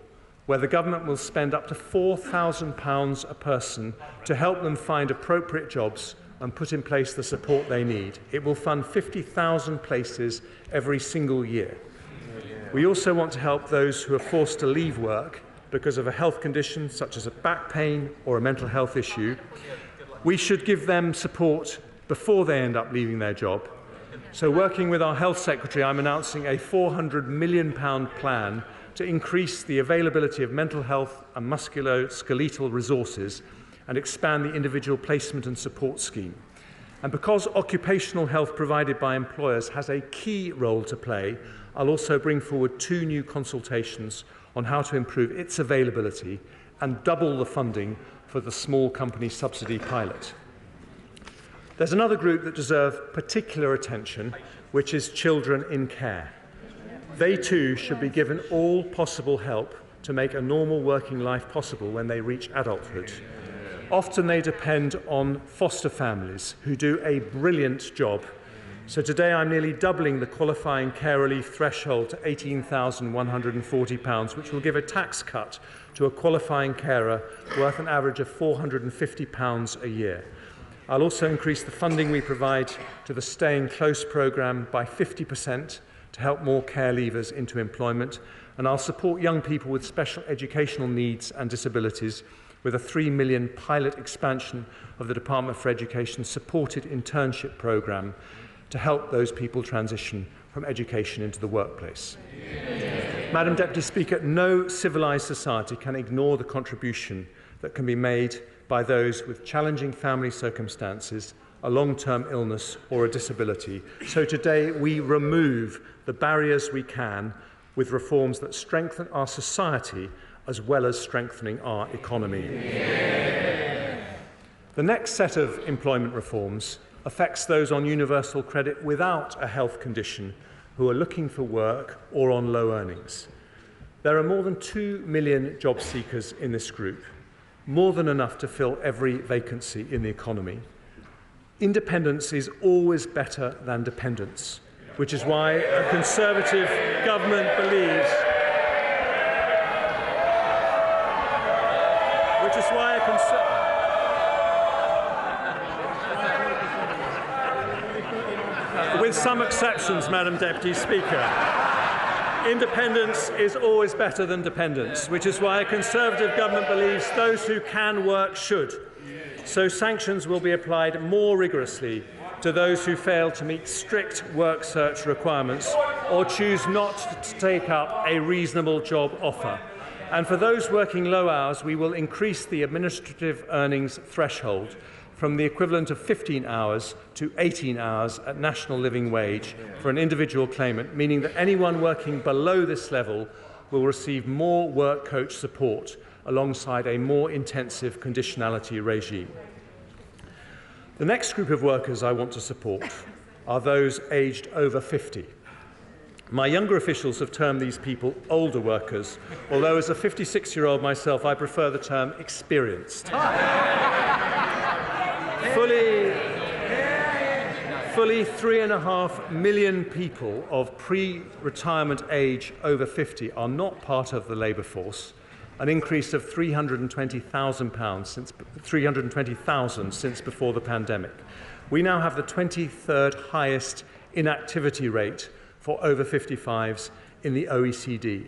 where the government will spend up to £4,000 a person to help them find appropriate jobs and put in place the support they need. It will fund 50,000 places every single year. We also want to help those who are forced to leave work because of a health condition such as a back pain or a mental health issue. We should give them support before they end up leaving their job. So working with our Health Secretary, I'm announcing a £400 million plan to increase the availability of mental health and musculoskeletal resources and expand the individual placement and support scheme. And because occupational health provided by employers has a key role to play, I'll also bring forward 2 new consultations on how to improve its availability and double the funding for the small company subsidy pilot. There's another group that deserve particular attention, which is children in care. They too should be given all possible help to make a normal working life possible when they reach adulthood. Often they depend on foster families who do a brilliant job. So today I'm nearly doubling the qualifying care relief threshold to £18,140, which will give a tax cut to a qualifying carer worth an average of £450 a year. I'll also increase the funding we provide to the Staying Close programme by 50% to help more care leavers into employment, and I'll support young people with special educational needs and disabilities with a £3 million pilot expansion of the Department for Education's supported internship programme to help those people transition from education into the workplace. Madam Deputy Speaker, no civilised society can ignore the contribution that can be made by those with challenging family circumstances, a long-term illness or a disability. So today we remove the barriers we can with reforms that strengthen our society as well as strengthening our economy. The next set of employment reforms affects those on universal credit without a health condition who are looking for work or on low earnings. There are more than 2 million job seekers in this group, more than enough to fill every vacancy in the economy. Independence is always better than dependence, which is why a Conservative government believes with some exceptions, Madam Deputy Speaker, independence is always better than dependence, which is why a Conservative government believes those who can work should. So sanctions will be applied more rigorously to those who fail to meet strict work search requirements or choose not to take up a reasonable job offer. And for those working low hours, we will increase the administrative earnings threshold from the equivalent of 15 hours to 18 hours at national living wage for an individual claimant, meaning that anyone working below this level will receive more work coach support alongside a more intensive conditionality regime. The next group of workers I want to support are those aged over 50. My younger officials have termed these people older workers, although as a 56-year-old myself, I prefer the term experienced. Fully 3.5 million people of pre-retirement age over 50 are not part of the labour force, an increase of 320,000 since before the pandemic. We now have the 23rd highest inactivity rate for over 55s in the OECD.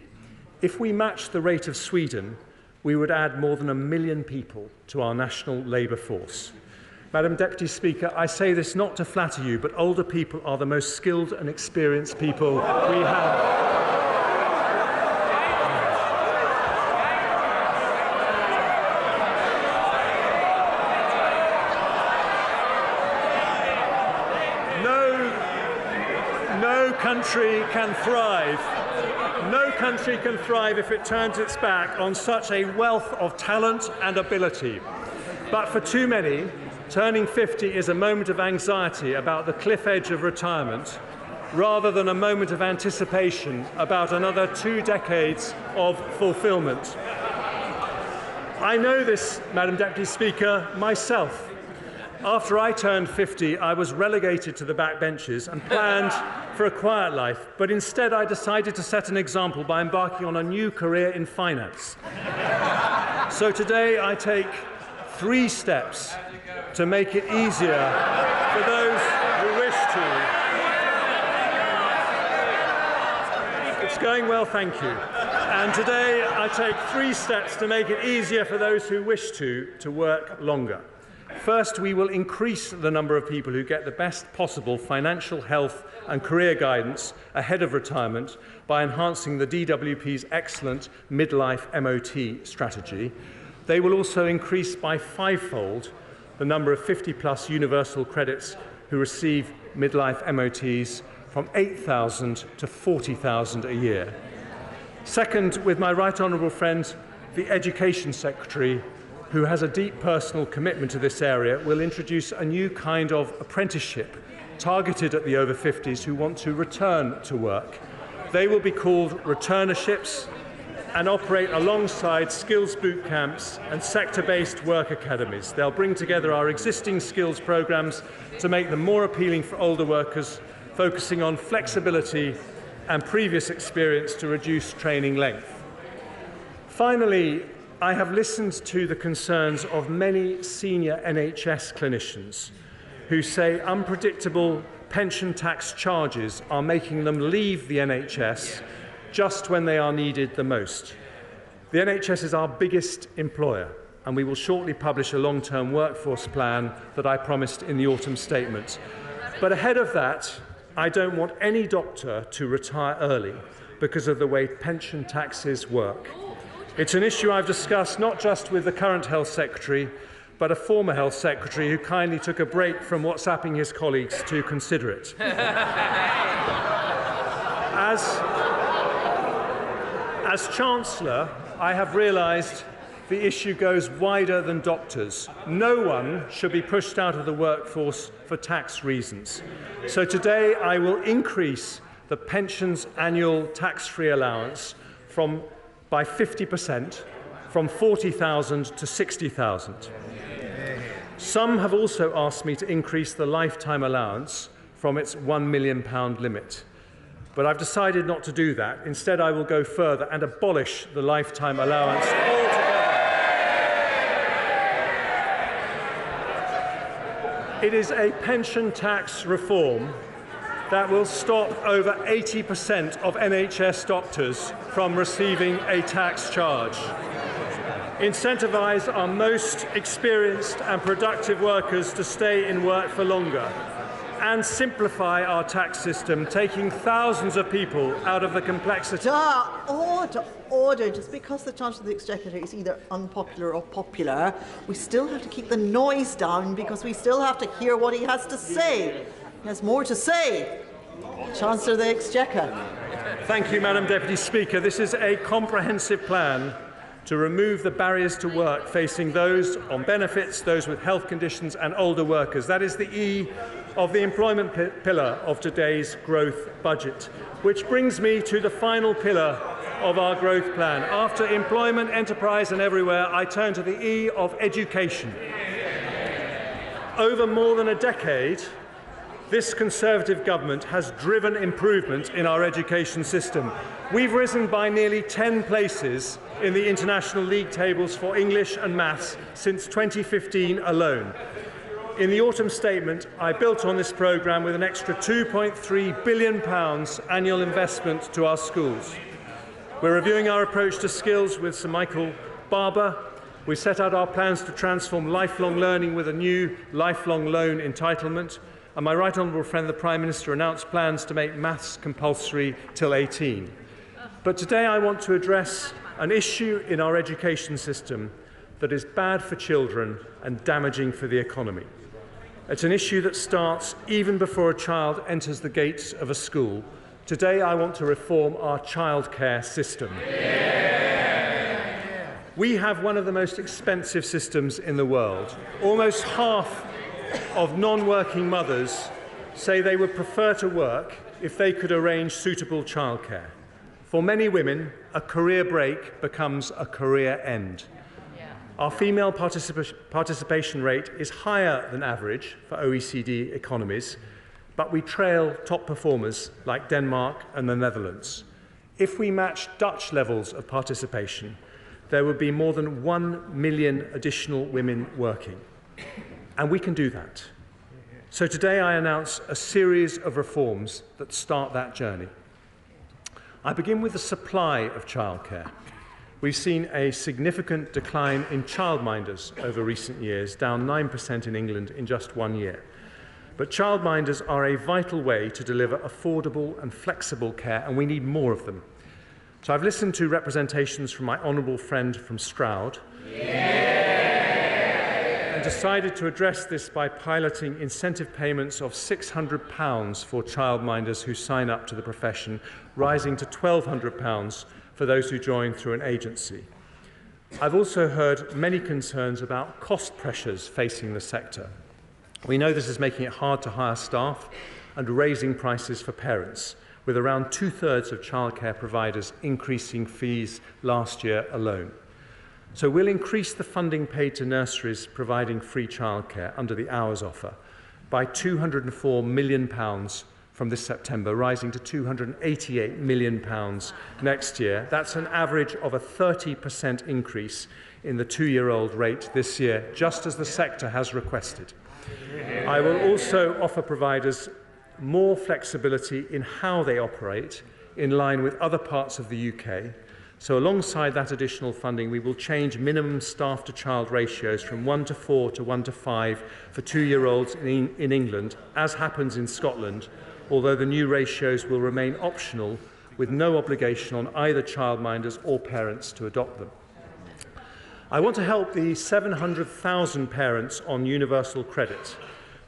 If we match the rate of Sweden, we would add more than 1 million people to our national labour force. Madam Deputy Speaker, I say this not to flatter you, but older people are the most skilled and experienced people we have. No country can thrive. No country can thrive if it turns its back on such a wealth of talent and ability. But for too many, turning 50 is a moment of anxiety about the cliff edge of retirement, rather than a moment of anticipation about another 2 decades of fulfilment. I know this, Madam Deputy Speaker, myself. After I turned 50, I was relegated to the backbenches and planned for a quiet life, but instead I decided to set an example by embarking on a new career in finance. So today I take 3 steps to make it easier for those who wish to. It's going well, thank you. And today I take 3 steps to make it easier for those who wish to work longer. First, we will increase the number of people who get the best possible financial, health and career guidance ahead of retirement by enhancing the DWP's excellent midlife MOT strategy. They will also increase by 5-fold the number of 50-plus universal credits who receive midlife MOTs from 8,000 to 40,000 a year. Second, with my right honourable friend, the Education Secretary, who has a deep personal commitment to this area, will introduce a new kind of apprenticeship targeted at the over 50s who want to return to work. They will be called returnerships and operate alongside skills boot camps and sector-based work academies. They'll bring together our existing skills programmes to make them more appealing for older workers, focusing on flexibility and previous experience to reduce training length. Finally, I have listened to the concerns of many senior NHS clinicians who say unpredictable pension tax charges are making them leave the NHS just when they are needed the most. The NHS is our biggest employer, and we will shortly publish a long-term workforce plan that I promised in the autumn statement. But ahead of that, I don't want any doctor to retire early because of the way pension taxes work. It's an issue I've discussed not just with the current Health Secretary, but a former Health Secretary who kindly took a break from WhatsApping his colleagues to consider it. As Chancellor, I have realised the issue goes wider than doctors. No one should be pushed out of the workforce for tax reasons. So today I will increase the pension's annual tax-free allowance by 50%, from 40,000 to 60,000. Some have also asked me to increase the lifetime allowance from its £1 million limit. But I've decided not to do that. Instead, I will go further and abolish the lifetime allowance altogether. It is a pension tax reform that will stop over 80% of NHS doctors from receiving a tax charge, incentivise our most experienced and productive workers to stay in work for longer, and simplify our tax system, taking thousands of people out of the complexity. Order. Just because the Chancellor of the Exchequer is either unpopular or popular, we still have to keep the noise down because we still have to hear what he has to say. He has more to say. Chancellor of the Exchequer. Thank you, Madam Deputy Speaker. This is a comprehensive plan to remove the barriers to work facing those on benefits, those with health conditions and older workers. That is the E of the employment pillar of today's growth budget, which brings me to the final pillar of our growth plan. After employment, enterprise and everywhere, I turn to the E of education. Over more than a decade, this Conservative government has driven improvement in our education system. We've risen by nearly 10 places in the international league tables for English and maths since 2015 alone. In the autumn statement, I built on this programme with an extra £2.3 billion annual investment to our schools. We're reviewing our approach to skills with Sir Michael Barber. We set out our plans to transform lifelong learning with a new lifelong loan entitlement. And my right honourable friend, the Prime Minister, announced plans to make maths compulsory till 18. But today I want to address an issue in our education system that is bad for children and damaging for the economy. It's an issue that starts even before a child enters the gates of a school, Today I want to reform our childcare system. We have one of the most expensive systems in the world. Almost half of non-working mothers say they would prefer to work if they could arrange suitable childcare. For many women, a career break becomes a career end. Our female participation rate is higher than average for OECD economies, but we trail top performers like Denmark and the Netherlands. If we match Dutch levels of participation, there would be more than 1 million additional women working. And we can do that. So today I announce a series of reforms that start that journey. I begin with the supply of childcare. We've seen a significant decline in childminders over recent years, down 9% in England in just 1 year. But childminders are a vital way to deliver affordable and flexible care, and we need more of them. So I've listened to representations from my honourable friend from Stroud and decided to address this by piloting incentive payments of £600 for childminders who sign up to the profession, rising to £1,200 for those who join through an agency. I've also heard many concerns about cost pressures facing the sector. We know this is making it hard to hire staff and raising prices for parents, with around 2/3 of childcare providers increasing fees last year alone. So we'll increase the funding paid to nurseries providing free childcare under the Hours offer by £204 million from this September, rising to £288 million next year. That's an average of a 30% increase in the 2-year-old rate this year, just as the sector has requested. I will also offer providers more flexibility in how they operate in line with other parts of the UK. So alongside that additional funding, we will change minimum staff to child ratios from 1:4 to 1:5 for 2-year-olds in England, as happens in Scotland, although the new ratios will remain optional with no obligation on either childminders or parents to adopt them. I want to help the 700,000 parents on universal credit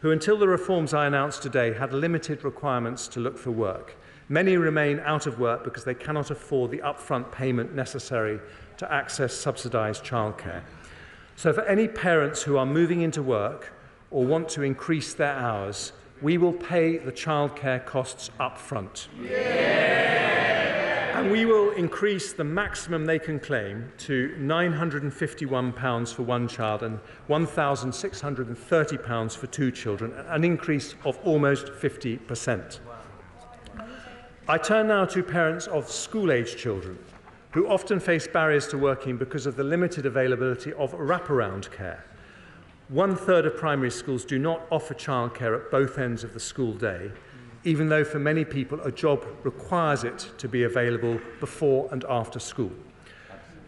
who, until the reforms I announced today, had limited requirements to look for work. Many remain out of work because they cannot afford the upfront payment necessary to access subsidised childcare. So for any parents who are moving into work or want to increase their hours, we will pay the childcare costs up front. And we will increase the maximum they can claim to £951 for one child and £1,630 for 2 children, an increase of almost 50%. I turn now to parents of school-age children who often face barriers to working because of the limited availability of wraparound care. 1/3 of primary schools do not offer childcare at both ends of the school day, even though for many people a job requires it to be available before and after school.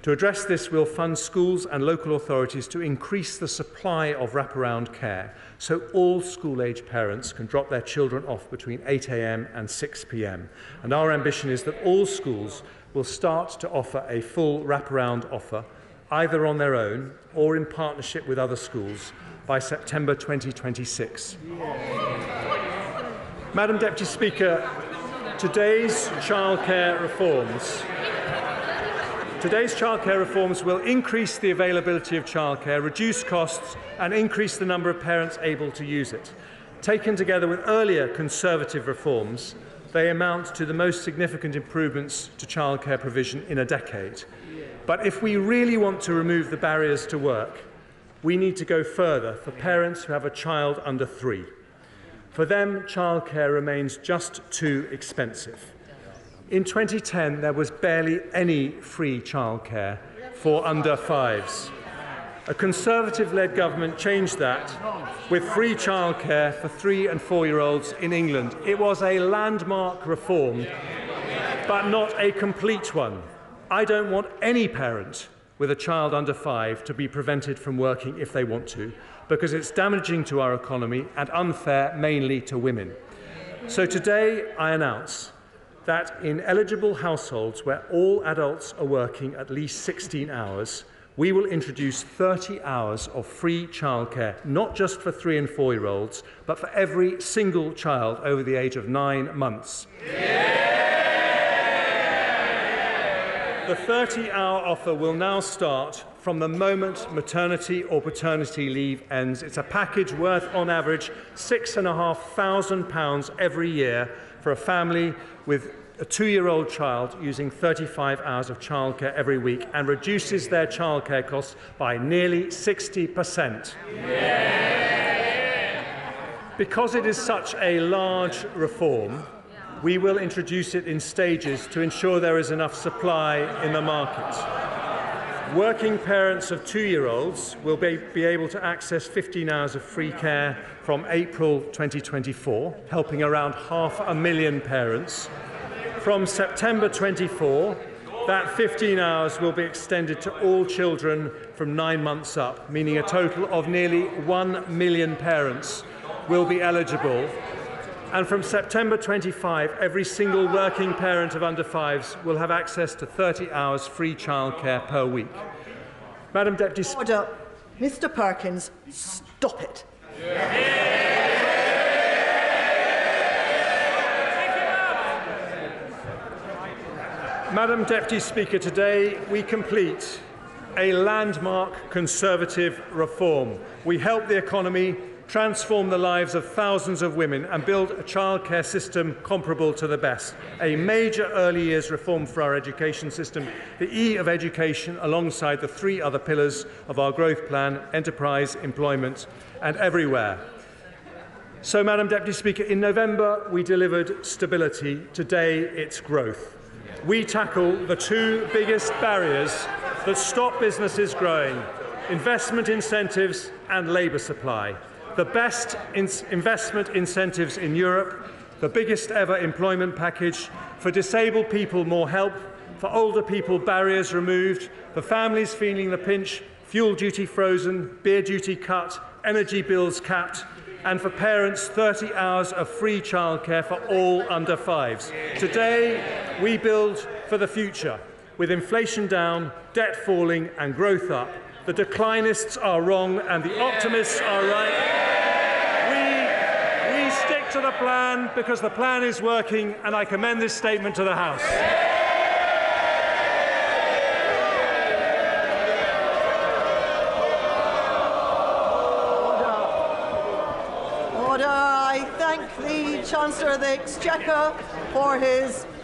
To address this, we'll fund schools and local authorities to increase the supply of wraparound care so all school-age parents can drop their children off between 8 a.m. and 6 p.m. And our ambition is that all schools will start to offer a full wraparound offer, either on their own or in partnership with other schools, by September 2026. Madam Deputy Speaker, today's childcare reforms will increase the availability of childcare, reduce costs and increase the number of parents able to use it. Taken together with earlier Conservative reforms, they amount to the most significant improvements to childcare provision in a decade. But if we really want to remove the barriers to work, we need to go further for parents who have a child under 3. For them, childcare remains just too expensive. In 2010, there was barely any free childcare for under 5s. A Conservative-led government changed that with free childcare for 3- and 4-year-olds in England. It was a landmark reform, but not a complete one. I don't want any parent with a child under 5 to be prevented from working if they want to, because it's damaging to our economy and unfair mainly to women. So today I announce that in eligible households where all adults are working at least 16 hours, we will introduce 30 hours of free childcare, not just for 3- and 4-year-olds, but for every single child over the age of 9 months. Yeah! The 30-hour offer will now start from the moment maternity or paternity leave ends. It's a package worth, on average, £6,500 every year for a family with a 2-year-old child using 35 hours of childcare every week, and reduces their childcare costs by nearly 60%. Because it is such a large reform, we will introduce it in stages to ensure there is enough supply in the market. Working parents of 2-year-olds will be able to access 15 hours of free care from April 2024, helping around 500,000 parents. From September 24, that 15 hours will be extended to all children from 9 months up, meaning a total of nearly 1 million parents will be eligible. And from September 25, every single working parent of under 5s will have access to 30 hours free childcare per week. Madam Deputy Speaker. Order. Mr. Perkins, stop it. Madam Deputy Speaker, today we complete a landmark Conservative reform. We help the economy, transform the lives of thousands of women, and build a childcare system comparable to the best. A major early years reform for our education system, the E of education, alongside the 3 other pillars of our growth plan: enterprise, employment, and everywhere. So, Madam Deputy Speaker, in November we delivered stability. Today it's growth. We tackle the 2 biggest barriers that stop businesses growing: investment incentives and labour supply. The best investment incentives in Europe, the biggest ever employment package, for disabled people more help, for older people barriers removed, for families feeling the pinch, fuel duty frozen, beer duty cut, energy bills capped, and for parents 30 hours of free childcare for all under 5s. Today we build for the future, with inflation down, debt falling and growth up. The declinists are wrong and the optimists are right. We stick to the plan because the plan is working, and I commend this statement to the House. Order. I thank the Chancellor of the Exchequer for his